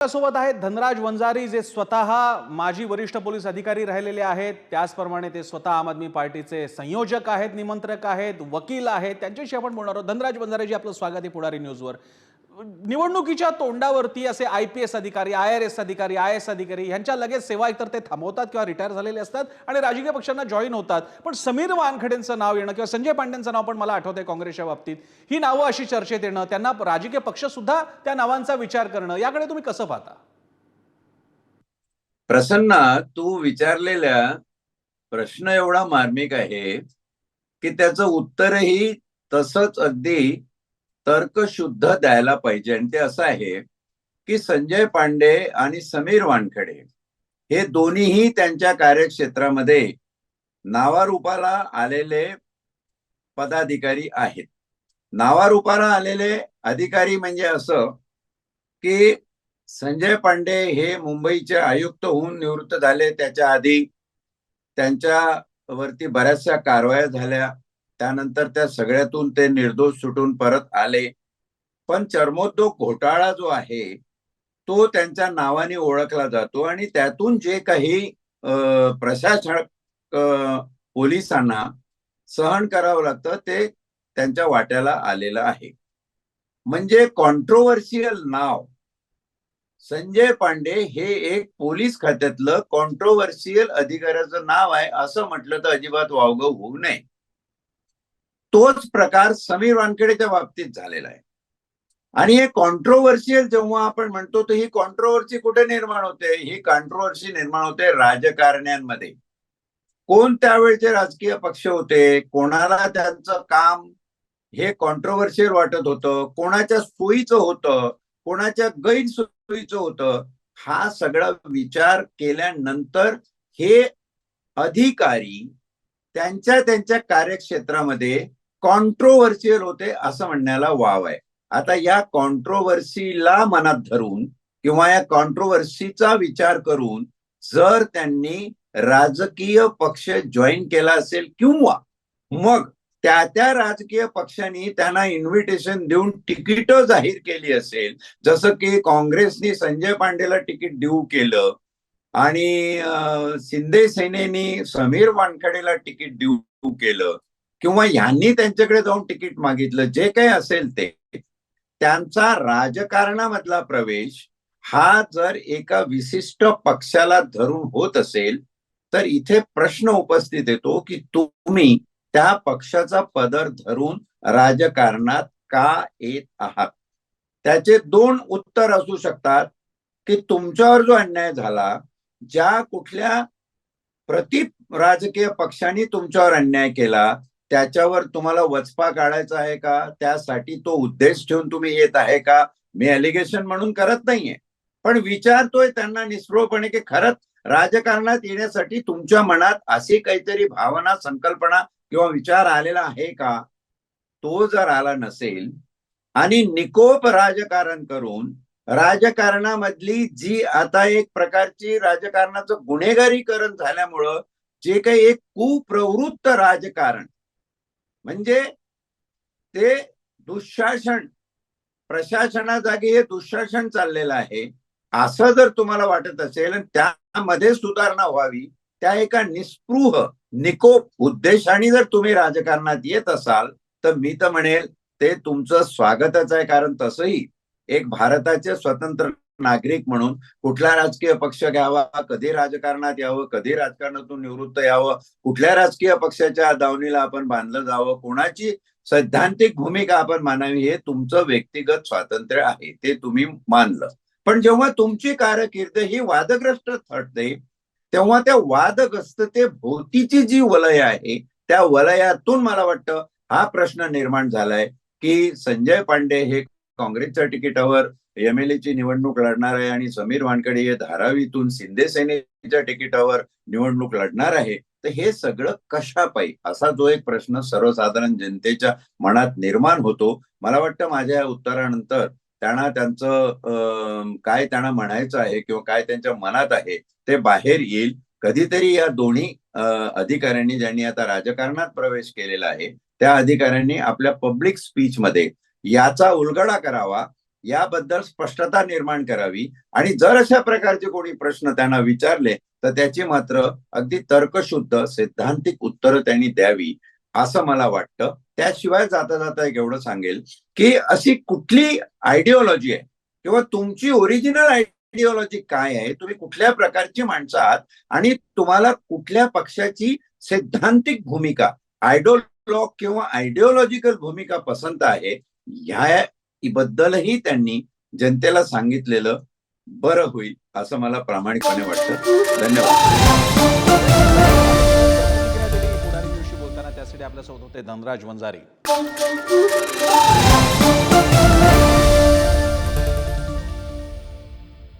सोबत आहेत धनराज वंजारी, जे स्वतः माजी वरिष्ठ पोलीस अधिकारी राहिलेले आहेत. त्याचप्रमाणे ते स्वतः आम आदमी पार्टीचे संयोजक आहेत, निमंत्रक आहेत, वकील आहेत. त्यांच्याशी आपण बोलणार आहोत. धनराज वंजारीजी, आपलं स्वागत आहे पुढारी न्यूजवर. निवडणुकीच्या तोंडावरती असे IPS अधिकारी, IRS अधिकारी, IS अधिकारी यांच्या लगेच सेवा एकतर ते थांबवतात किंवा रिटायर झालेले असतात आणि राजकीय पक्षांना जॉईन होतात. पण समीर वानखेडेंचं नाव येणं किंवा संजय पांडेंचं नाव पण मला आठवतंय काँग्रेसच्या बाबतीत, ही नावं अशी चर्चेत येणं, त्यांना राजकीय पक्ष सुद्धा त्या नावांचा विचार करणं, याकडे तुम्ही कसं पाहता? प्रसन्ना, तू विचारलेला प्रश्न एवढा मार्मिक आहे की त्याचं उत्तरही तसंच अगदी तर्कशुद्ध द्यायला पाहिजे. आणि ते असं आहे की संजय पांडे आणि समीर वानखेडे हे दोन्हीही त्यांच्या कार्यक्षेत्रामध्ये नावारूपाला आलेले पदाधिकारी आहेत. नावारूपाला आलेले अधिकारी म्हणजे असं की संजय पांडे हे मुंबईचे आयुक्त होऊन निवृत्त झाले. त्याच्या आधी त्यांच्यावरती बऱ्याचशा कारवाया झाल्या. त्यानंतर त्या सगळ्यातून ते निर्दोष सुटून परत आले. पण चर्मोद्योग घोटाळा जो आहे तो त्यांच्या नावाने ओळखला जातो आणि त्यातून जे काही प्रशासक पोलिसांना सहन करावं लागतं ते त्यांच्या वाट्याला आलेलं आहे. म्हणजे कॉन्ट्रोवर्शियल नाव संजय पांडे हे एक पोलीस खात्यातलं कॉन्ट्रोवर्शियल अधिकाऱ्याचं नाव आहे असं म्हटलं तर अजिबात वावगं होऊ नये. तोच प्रकार समीर वानखेडेच्या बाबतीत झालेला आहे. आणि हे कॉन्ट्रोवर्शियल जेव्हा आपण म्हणतो तर ही कॉन्ट्रोवर्सी कुठे निर्माण होते? ही कॉन्ट्रोवर्सी निर्माण होते राजकारण्यांमध्ये. कोण त्यावेळचे राजकीय पक्ष होते, कोणाला त्यांचं काम हे कॉन्ट्रोवर्शियल वाटत होतं, कोणाच्या सोयीचं होतं, कोणाच्या गैरसोयीचं होतं, हा सगळा विचार केल्यानंतर हे अधिकारी त्यांच्या त्यांच्या कार्यक्षेत्रामध्ये कॉन्ट्रोवर्शियल होते असं म्हणण्याला वाव आहे. आता या कॉन्ट्रोवर्सीला मनात धरून किंवा या कॉन्ट्रोवर्सीचा विचार करून जर त्यांनी राजकीय पक्ष जॉईन केला असेल किंवा मग त्या राजकीय पक्षांनी त्यांना इन्व्हिटेशन देऊन तिकीट जाहीर केली असेल, जसं की काँग्रेसनी संजय पांडेला तिकीट देऊ केलं आणि शिंदे सेनेनी समीर वानखेडेला तिकीट देऊ केलं किंवा यांनी त्यांच्याकडे जाऊन तिकीट मागितलं, जे काही असेल ते त्यांचा राजकारणामधला प्रवेश हा जर एका विशिष्ट पक्षाला धरून होत असेल तर इथे प्रश्न उपस्थित येतो की तुम्ही त्या पक्षाचा पदर धरून राजकारणात का येत आहात? त्याचे दोन उत्तर असू शकतात की तुमच्यावर जो अन्याय झाला, ज्या कुठल्या प्रति राजकीय पक्षांनी तुमच्यावर अन्याय केला त्याच्यावर तुम्हाला वचपा काढायचा आहे का, त्यासाठी तो उद्देश ठेवून तुम्ही येत आहे का? मी एलिगेशन म्हणून करत नाहीये, पण विचारतोय त्यांना निष्प्रभपणे की खरंच राजकारणात येण्यासाठी तुमच्या मनात अशी काहीतरी भावना, संकल्पना किंवा विचार आलेला आहे का? तो जर आला नसेल आणि निकोप राजकारण करून राजकारणामधली जी आता एक प्रकारची राजकारणाचं गुन्हेगारीकरण झाल्यामुळं जे काही एक कुप्रवृत्त राजकारण म्हणजे ते दुःशासन, प्रशासनाजागी हे दुःशासन चाललेलं आहे असं जर तुम्हाला वाटत असेल आणि त्यामध्ये सुधारणा व्हावी, त्या एका निस्पृह निकोप उद्देशाने जर तुम्ही राजकारणात येत असाल तर मी तर म्हणेल ते तुमचं स्वागतच आहे. कारण तसंही एक भारताचे स्वतंत्र नागरिक म्हणून कुठला राजकीय पक्ष घ्यावा, कधी राजकारणात यावं, कधी राजकारणातून निवृत्त यावं, कुठल्या राजकीय पक्षाच्या दावणीला आपण बांधलं जावं, कोणाची सैद्धांतिक भूमिका आपण मानावी, हे तुमचं व्यक्तिगत स्वातंत्र्य आहे, ते तुम्ही मानलं. पण जेव्हा तुमची कारकीर्द ही वादग्रस्त ठरते तेव्हा त्या वादग्रस्तते भोवतीची जी वलय आहे त्या वलयातून मला वाटतं हा प्रश्न निर्माण झालाय की संजय पांडे हे काँग्रेसच्या तिकिटावर MLA ची निवडणूक लढणार आहे आणि समीर वानखेडे हे धारावीतून शिंदे सेनेच्या तिकिटावर निवडणूक लढणार आहे. तर हे सगळं कशापायी असा जो एक प्रश्न सर्वसाधारण जनतेच्या मनात निर्माण होतो. मला वाटतं माझ्या उत्तरानंतर त्यांना त्यांचं काय त्यांना म्हणायचं आहे किंवा काय त्यांच्या मनात आहे ते बाहेर येईल. कधीतरी या दोन्ही अधिकाऱ्यांनी, ज्यांनी आता राजकारणात प्रवेश केलेला आहे, त्या अधिकाऱ्यांनी आपल्या पब्लिक स्पीच मध्ये याचा उलगडा करावा याबद्दल स्पष्टता निर्माण करावी आणि जर अशा प्रकारचे कोणी प्रश्न त्यांना विचारले तर त्याची मात्र अगदी तर्कशुद्ध सैद्धांतिक उत्तरं त्यांनी द्यावी असं मला वाटतं. त्याशिवाय जाता जाता एक एवढं सांगेल की अशी कुठली आयडिओलॉजी आहे किंवा तुमची ओरिजिनल आयडिओलॉजी काय आहे, तुम्ही कुठल्या प्रकारची माणसं आहात आणि तुम्हाला कुठल्या पक्षाची सैद्धांतिक भूमिका, आयडिओलॉग किंवा आयडिओलॉजिकल भूमिका पसंत आहे, ह्या बद्दलही त्यांनी जनतेला सांगितलेलं बरं होईल असं मला प्रामाणिकपणे वाटतं. धन्यवाद. पुढारी न्यूजशी बोलताना त्यासाठी आपल्यासोबत होते धनराज वंजारी.